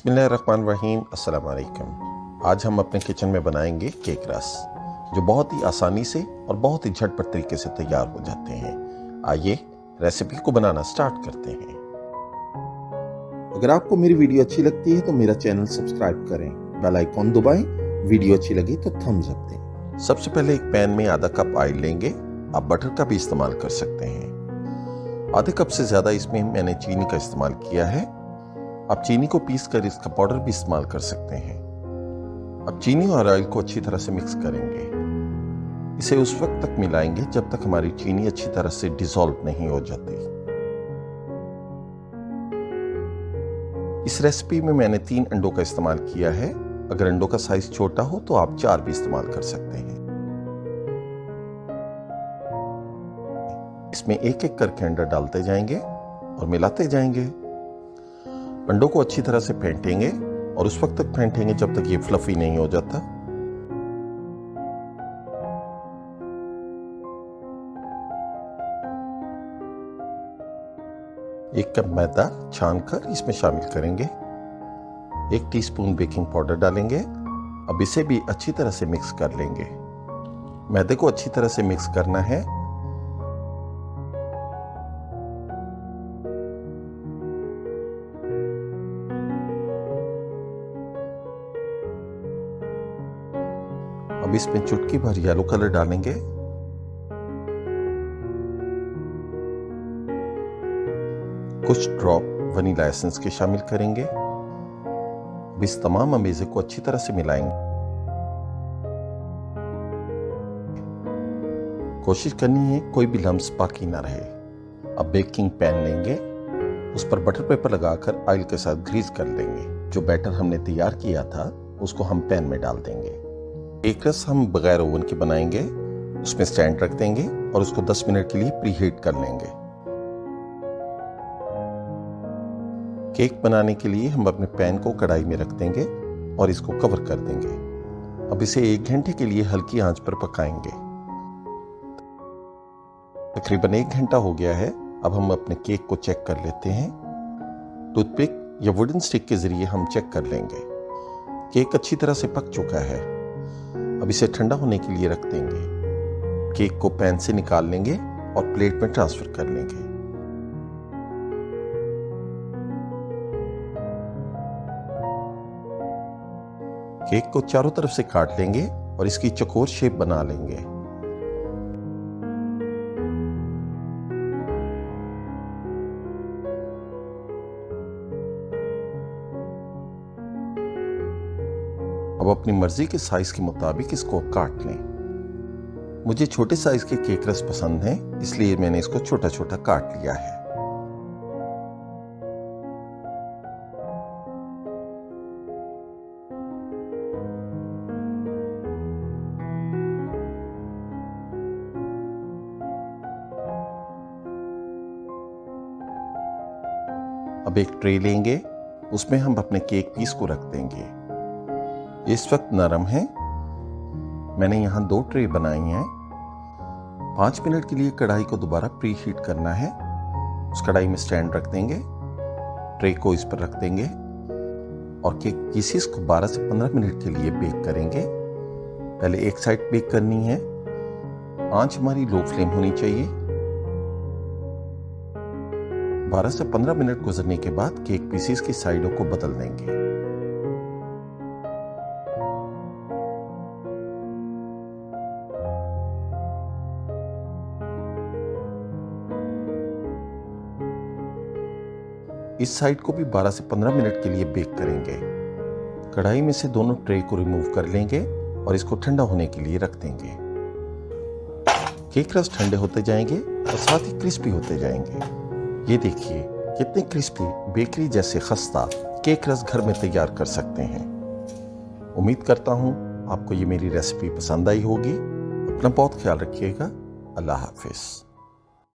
बिस्मिल्लाहिर्रहमानिर्रहीम। अस्सलाम वालेकुम। आज हम अपने किचन में बनाएंगे केक रस, जो बहुत ही आसानी से और बहुत ही झटपट तरीके से तैयार हो जाते हैं। आइए रेसिपी को बनाना स्टार्ट करते हैं। अगर आपको मेरी वीडियो अच्छी लगती है तो मेरा चैनल सब्सक्राइब करें, बेल आइकॉन दबाएं। वीडियो अच्छी लगी तो थम्स अप दें। सबसे पहले एक पैन में आधा कप ऑयल लेंगे। आप बटर का भी इस्तेमाल कर सकते हैं। आधे कप से ज्यादा इसमें मैंने चीनी का इस्तेमाल किया है। आप चीनी को पीस कर इसका पाउडर भी इस्तेमाल कर सकते हैं। अब चीनी और ऑयल को अच्छी तरह से मिक्स करेंगे। इसे उस वक्त तक मिलाएंगे जब तक हमारी चीनी अच्छी तरह से डिसॉल्व नहीं हो जाती। इस रेसिपी में मैंने 3 अंडों का इस्तेमाल किया है। अगर अंडों का साइज छोटा हो तो आप 4 भी इस्तेमाल कर सकते हैं। इसमें एक एक करके अंडा डालते जाएंगे और मिलाते जाएंगे। अंडों को अच्छी तरह से फेंटेंगे और उस वक्त तक फेंटेंगे जब तक ये फ्लफी नहीं हो जाता। एक कप मैदा छानकर इसमें शामिल करेंगे। 1 टीस्पून बेकिंग पाउडर डालेंगे। अब इसे भी अच्छी तरह से मिक्स कर लेंगे। मैदे को अच्छी तरह से मिक्स करना है। अब इसमें चुटकी भर येलो कलर डालेंगे। कुछ ड्रॉप वनीला एसेंस के शामिल करेंगे। अब इस तमाम अमेज़े को अच्छी तरह से मिलाएंगे। कोशिश करनी है कोई भी लम्स बाकी ना रहे। अब बेकिंग पैन लेंगे, उस पर बटर पेपर लगाकर ऑयल के साथ ग्रीस कर लेंगे। जो बैटर हमने तैयार किया था उसको हम पैन में डाल देंगे। केक रस हम बगैर ओवन के बनाएंगे। उसमें स्टैंड रख देंगे और उसको 10 मिनट के लिए प्री हीट कर लेंगे। केक बनाने के लिए हम अपने पैन को कढ़ाई में रख देंगे और इसको कवर कर देंगे। अब इसे 1 घंटे के लिए हल्की आंच पर पकाएंगे। तकरीबन 1 घंटा हो गया है। अब हम अपने केक को चेक कर लेते हैं। टूथपिक या वुडन स्टिक के जरिए हम चेक कर लेंगे। केक अच्छी तरह से पक चुका है। अब इसे ठंडा होने के लिए रख देंगे। केक को पैन से निकाल लेंगे और प्लेट में ट्रांसफर कर लेंगे। केक को चारों तरफ से काट लेंगे और इसकी चौकोर शेप बना लेंगे। अब अपनी मर्जी के साइज के मुताबिक इसको काट लें। मुझे छोटे साइज के केक रस पसंद हैं, इसलिए मैंने इसको छोटा छोटा काट लिया है। अब एक ट्रे लेंगे, उसमें हम अपने केक पीस को रख देंगे। इस वक्त नरम है। मैंने यहाँ 2 ट्रे बनाई हैं। 5 मिनट के लिए कढ़ाई को दोबारा प्री हीट करना है। उस कढ़ाई में स्टैंड रख देंगे, ट्रे को इस पर रख देंगे और केक पीसीस को 12 से 15 मिनट के लिए बेक करेंगे। पहले एक साइड बेक करनी है। आंच हमारी लो फ्लेम होनी चाहिए। 12 से 15 मिनट गुजरने के बाद केक पीसीस की साइडों को बदल देंगे। इस साइड को भी 12 से 15 मिनट के लिए बेक करेंगे। कढ़ाई में से दोनों ट्रे को रिमूव कर लेंगे और इसको ठंडा होने के लिए रख देंगे। केक रस ठंडे होते जाएंगे और साथ ही क्रिस्पी होते जाएंगे। ये देखिए कितने क्रिस्पी बेकरी जैसे खस्ता केक रस घर में तैयार कर सकते हैं। उम्मीद करता हूँ आपको ये मेरी रेसिपी पसंद आई होगी। अपना बहुत ख्याल रखिएगा। अल्लाह हाफिज।